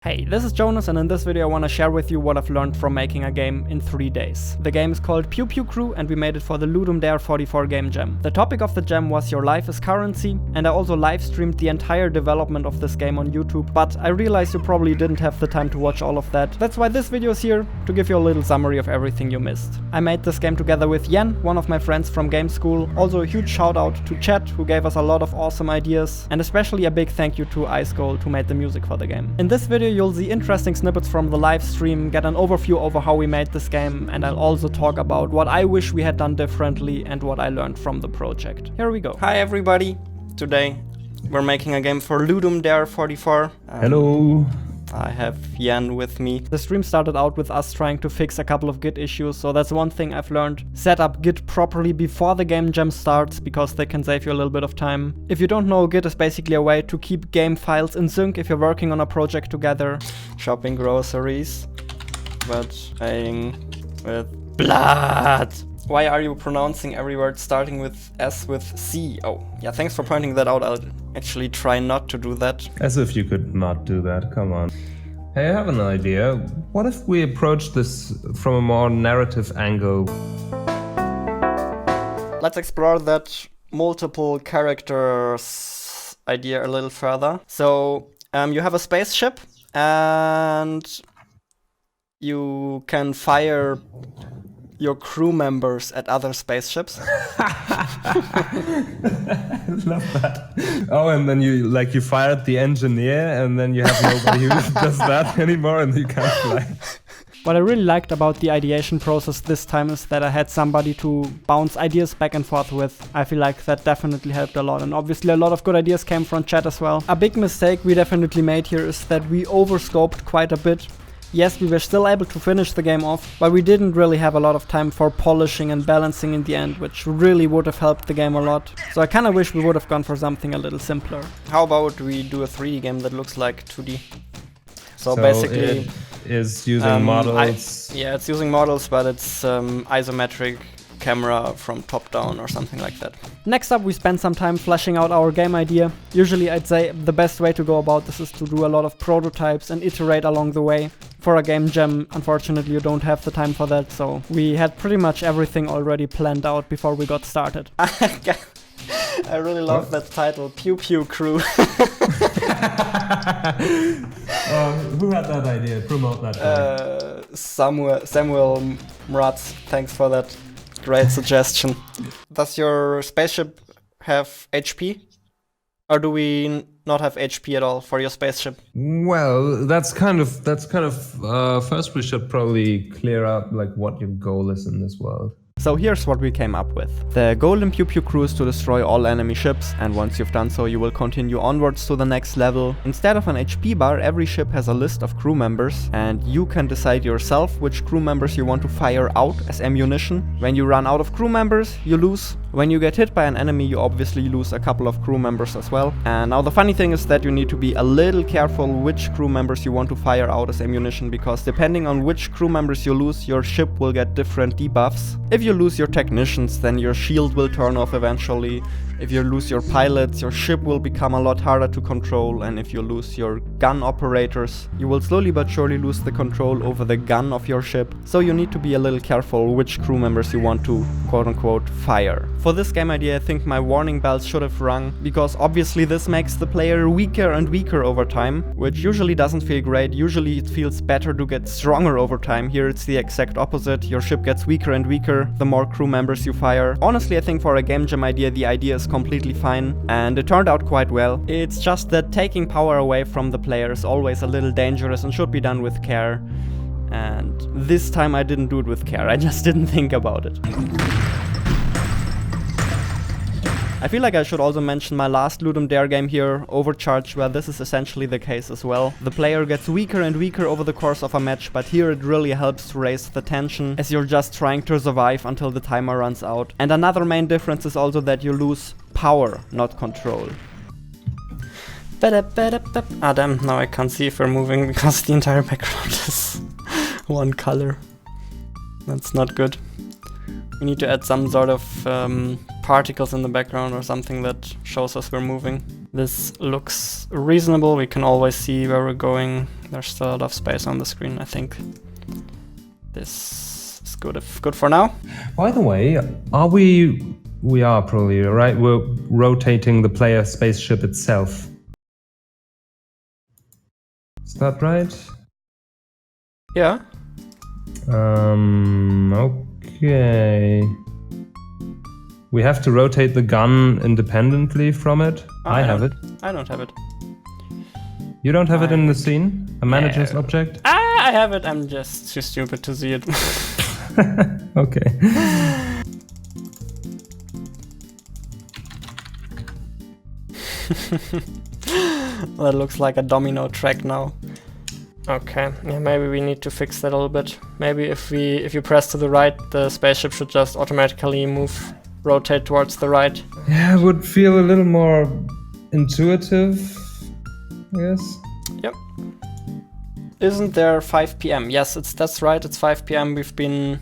Hey, this is Jonas, and in this video I want to share with you what I've learned from making a game in 3 days. The game is called Pew Pew Crew and we made it for the Ludum Dare 44 game jam. The topic of the jam was your life is currency, and I also live streamed the entire development of this game on YouTube, but I realized you probably didn't have the time to watch all of that. That's why this video is here, to give you a little summary of everything you missed. I made this game together with Jan, one of my friends from game school. Also a huge shout out to Chat, who gave us a lot of awesome ideas, and especially a big thank you to Ice Gold, who made the music for the game. In this video you'll see interesting snippets from the live stream, get an overview over how we made this game, and I'll also talk about what I wish we had done differently and what I learned from the project. Here we go. Hi everybody! Today we're making a game for Ludum Dare 44. Hello! I have Jan with me. The stream started out with us trying to fix a couple of Git issues, so that's one thing I've learned. Set up Git properly before the game jam starts, because they can save you a little bit of time. If you don't know, Git is basically a way to keep game files in sync if you're working on a project together. Shopping groceries, but playing with blood. Why are you pronouncing every word starting with S with C? Oh, yeah, thanks for pointing that out. I'll actually try not to do that. As if you could not do that, come on. Hey, I have an idea. What if we approach this from a more narrative angle? Let's explore that multiple characters idea a little further. So, you have a spaceship, and you can fire your crew members at other spaceships. I love that. Oh, and then you fired the engineer, and then you have nobody who does that anymore, and you can't fly. What I really liked about the ideation process this time is that I had somebody to bounce ideas back and forth with. I feel like that definitely helped a lot, and obviously a lot of good ideas came from chat as well. A big mistake we definitely made here is that we overscoped quite a bit. Yes, we were still able to finish the game off, but we didn't really have a lot of time for polishing and balancing in the end, which really would have helped the game a lot. So I kinda wish we would have gone for something a little simpler. How about we do a 3D game that looks like 2D? So basically it is using models. Yeah, it's using models, but it's isometric camera from top down or something like that. Next up, we spent some time fleshing out our game idea. Usually I'd say the best way to go about this is to do a lot of prototypes and iterate along the way. For a game jam, unfortunately you don't have the time for that, so we had pretty much everything already planned out before we got started. I really love that title, Pew Pew Crew. Who had that idea? Promote that. Samuel Mratz, thanks for that great suggestion. Does your spaceship have HP? Or do we not have HP at all for your spaceship? Well, that's kind of first we should probably clear up like what your goal is in this world. So here's what we came up with. The goal in Pew Pew Crew is to destroy all enemy ships, and once you've done so you will continue onwards to the next level. Instead of an HP bar, every ship has a list of crew members, and you can decide yourself which crew members you want to fire out as ammunition. When you run out of crew members, you lose. When you get hit by an enemy, you obviously lose a couple of crew members as well. And now the funny thing is that you need to be a little careful which crew members you want to fire out as ammunition, because depending on which crew members you lose, your ship will get different debuffs. If you lose your technicians, then your shield will turn off eventually. If you lose your pilots, your ship will become a lot harder to control, and if you lose your gun operators, you will slowly but surely lose the control over the gun of your ship. So you need to be a little careful which crew members you want to quote-unquote fire. For this game idea, I think my warning bells should have rung, because obviously this makes the player weaker and weaker over time, which usually doesn't feel great. Usually it feels better to get stronger over time. Here it's the exact opposite. Your ship gets weaker and weaker the more crew members you fire. Honestly, I think for a game jam idea, the idea is completely fine, and it turned out quite well. It's just that taking power away from the player is always a little dangerous and should be done with care. And this time I didn't do it with care, I just didn't think about it. I feel like I should also mention my last Ludum Dare game here, Overcharge, where this is essentially the case as well. The player gets weaker and weaker over the course of a match, but here it really helps to raise the tension, as you're just trying to survive until the timer runs out. And another main difference is also that you lose power, not control. Ah damn, now I can't see if we're moving because the entire background is one color. That's not good. We need to add some sort of particles in the background or something that shows us we're moving. This looks reasonable. We can always see where we're going. There's still a lot of space on the screen. I think this is good for now. By the way, are we are probably, right? We're rotating the player spaceship itself. Is that right? Yeah. Okay. We have to rotate the gun independently from it. I have it. I don't have it. You don't have it in the scene? A manager's object? I have it. I'm just too stupid to see it. Okay. That looks like a domino track now. Okay, yeah, maybe we need to fix that a little bit. Maybe if you press to the right, the spaceship should just automatically rotate towards the right. Yeah, it would feel a little more intuitive, I guess. Yep. Isn't there 5 p.m? Yes, that's right, it's 5 p.m. We've been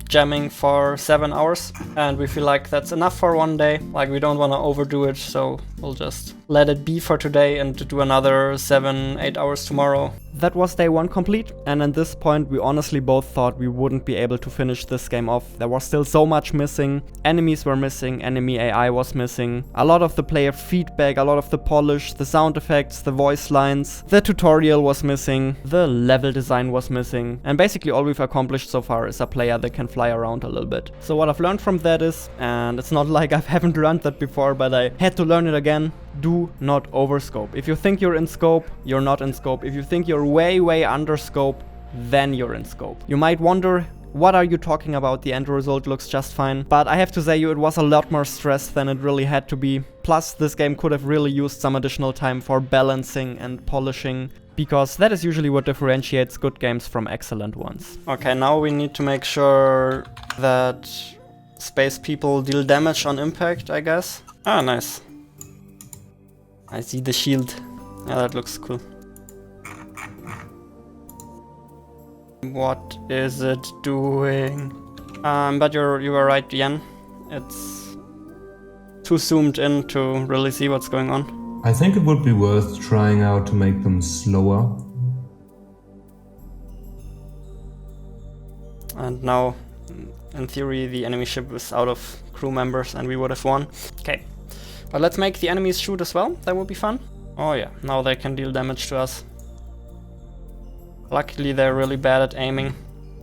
jamming for 7 hours and we feel like that's enough for one day. Like, we don't want to overdo it, so we'll just let it be for today and do another 7-8 hours tomorrow. That was day 1 complete, and at this point we honestly both thought we wouldn't be able to finish this game off. There was still so much missing. Enemies were missing, enemy AI was missing. A lot of the player feedback, a lot of the polish, the sound effects, the voice lines. The tutorial was missing, the level design was missing, and basically all we've accomplished so far is a player that can fly around a little bit. So what I've learned from that is, and it's not like I haven't learned that before, but I had to learn it again, do not overscope. If you think you're in scope, you're not in scope. If you think you're way under scope, then you're in scope. You might wonder, what are you talking about? The end result looks just fine. But I have to say it was a lot more stress than it really had to be. Plus, this game could have really used some additional time for balancing and polishing, because that is usually what differentiates good games from excellent ones. Okay, now we need to make sure that space people deal damage on impact, I guess. Ah, nice. I see the shield. Yeah, that looks cool. What is it doing? But you were right, Yen. It's too zoomed in to really see what's going on. I think it would be worth trying out to make them slower. And now, in theory, the enemy ship is out of crew members and we would have won. Okay. But let's make the enemies shoot as well. That would be fun. Oh yeah, now they can deal damage to us. Luckily they're really bad at aiming.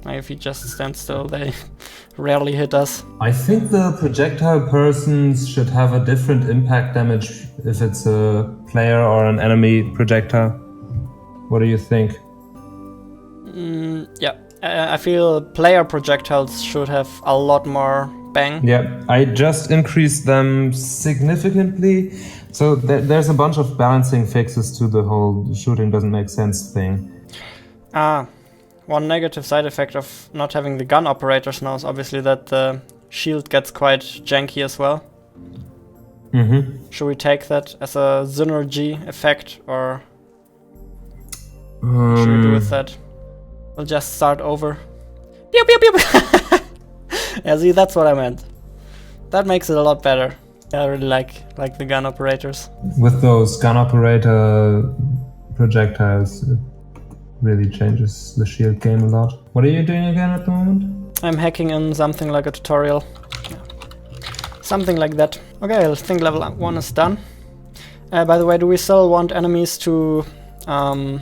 If you just stand still, they rarely hit us. I think the projectile persons should have a different impact damage if it's a player or an enemy projectile. What do you think? Yeah, I feel player projectiles should have a lot more bang. Yeah, I just increased them significantly. So there's a bunch of balancing fixes to the whole shooting doesn't make sense thing. One negative side effect of not having the gun operators now is obviously that the shield gets quite janky as well. Should we take that as a synergy effect, or should we do with that? We'll just start over. Pew pew pew! Yeah, see, that's what I meant. That makes it a lot better. Yeah, I really like the gun operators. With those gun operator projectiles, it really changes the shield game a lot. What are you doing again at the moment? I'm hacking in something like a tutorial. Yeah. Something like that. Okay, I think level 1 is done. By the way, do we still want enemies to only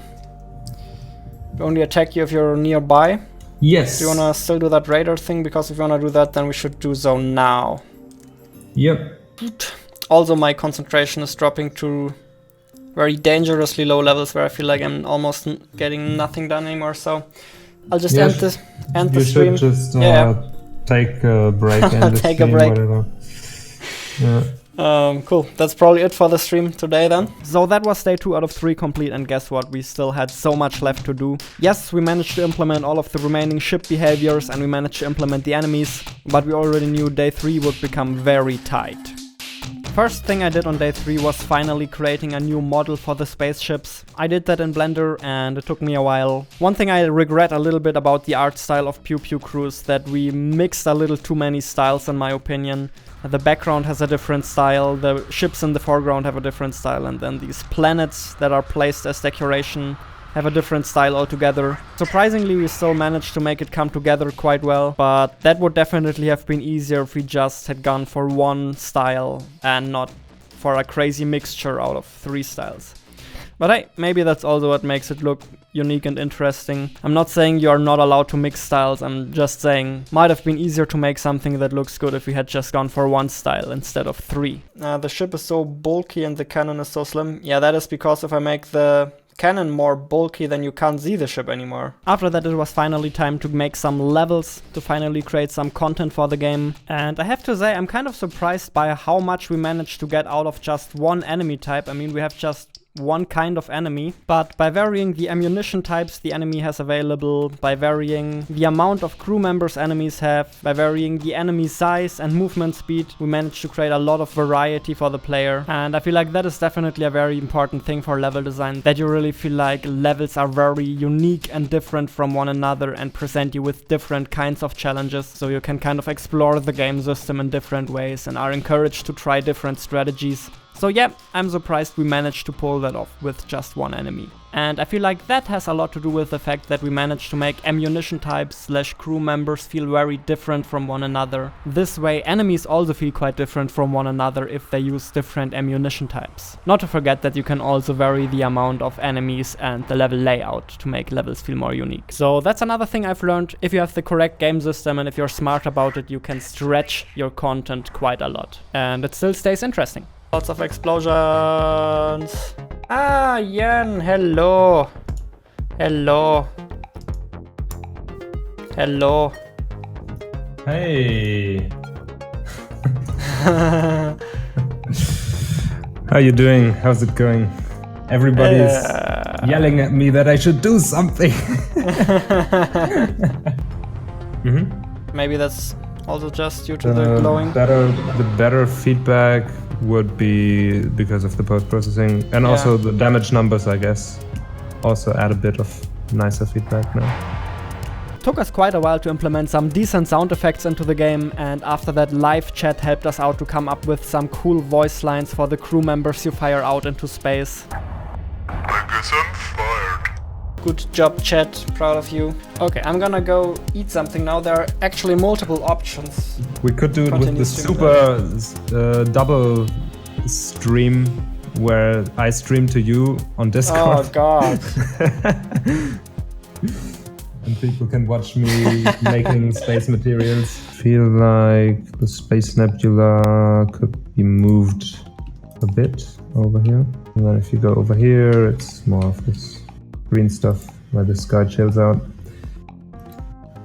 attack you if you're nearby? Yes. Do you wanna still do that radar thing? Because if you wanna do that, then we should do so now. Yep. Also, my concentration is dropping to very dangerously low levels where I feel like I'm almost getting nothing done anymore, so I'll just end the stream. You should just take a break and take a break. Whatever. Yeah. Cool, that's probably it for the stream today then. So that was day 2 out of 3 complete, and guess what, we still had so much left to do. Yes, we managed to implement all of the remaining ship behaviors and we managed to implement the enemies, but we already knew day 3 would become very tight. First thing I did on day 3 was finally creating a new model for the spaceships. I did that in Blender and it took me a while. One thing I regret a little bit about the art style of Pew Pew Crew is that we mixed a little too many styles in my opinion. The background has a different style, the ships in the foreground have a different style, and then these planets that are placed as decoration have a different style altogether. Surprisingly, we still managed to make it come together quite well, but that would definitely have been easier if we just had gone for one style and not for a crazy mixture out of 3 styles. But hey, maybe that's also what makes it look unique and interesting. I'm not saying you are not allowed to mix styles, I'm just saying might have been easier to make something that looks good if we had just gone for one style instead of 3. The ship is so bulky and the cannon is so slim. Yeah, that is because if I make the cannon more bulky, then you can't see the ship anymore. After that, it was finally time to make some levels, to finally create some content for the game. And I have to say, I'm kind of surprised by how much we managed to get out of just one enemy type. I mean, we have just one kind of enemy, but by varying the ammunition types the enemy has available, by varying the amount of crew members enemies have, by varying the enemy size and movement speed, we managed to create a lot of variety for the player. And I feel like that is definitely a very important thing for level design, that you really feel like levels are very unique and different from one another and present you with different kinds of challenges, so you can kind of explore the game system in different ways and are encouraged to try different strategies. So yeah, I'm surprised we managed to pull that off with just one enemy. And I feel like that has a lot to do with the fact that we managed to make ammunition types / crew members feel very different from one another. This way enemies also feel quite different from one another if they use different ammunition types. Not to forget that you can also vary the amount of enemies and the level layout to make levels feel more unique. So that's another thing I've learned. If you have the correct game system and if you're smart about it, you can stretch your content quite a lot. And it still stays interesting. Lots of explosions. Ah, Jan, hello. Hello. Hello. Hey. How you doing? How's it going? Everybody's yelling at me that I should do something. Maybe that's also just due to the glowing. The better feedback would be because of the post-processing and also the damage numbers, I guess. Also add a bit of nicer feedback now. Took us quite a while to implement some decent sound effects into the game, and after that live chat helped us out to come up with some cool voice lines for the crew members you fire out into space. I guess I'm fired. Good job, chat. Proud of you. Okay, I'm gonna go eat something now. There are actually multiple options. We could do it with the super double stream where I stream to you on Discord. Oh god. And people can watch me making space materials. Feel like the Space Nebula could be moved a bit over here. And then if you go over here, it's more of this green stuff where the sky chills out.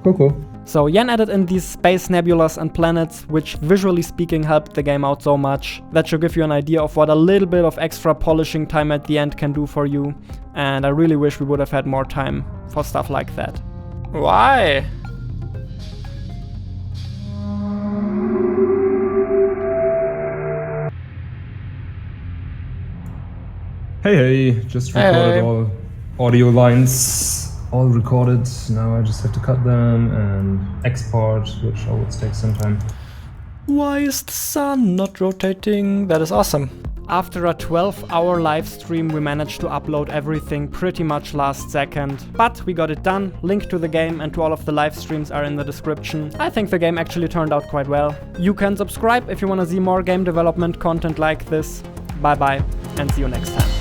Cool. So Jan added in these space nebulas and planets, which visually speaking helped the game out so much. That should give you an idea of what a little bit of extra polishing time at the end can do for you. And I really wish we would have had more time for stuff like that. Why? Hey, just recorded all audio lines, all recorded. Now I just have to cut them and export, which always takes some time. Why is the sun not rotating? That is awesome. After a 12-hour live stream, we managed to upload everything pretty much last second. But we got it done. Link to the game and to all of the live streams are in the description. I think the game actually turned out quite well. You can subscribe if you want to see more game development content like this. Bye bye and see you next time.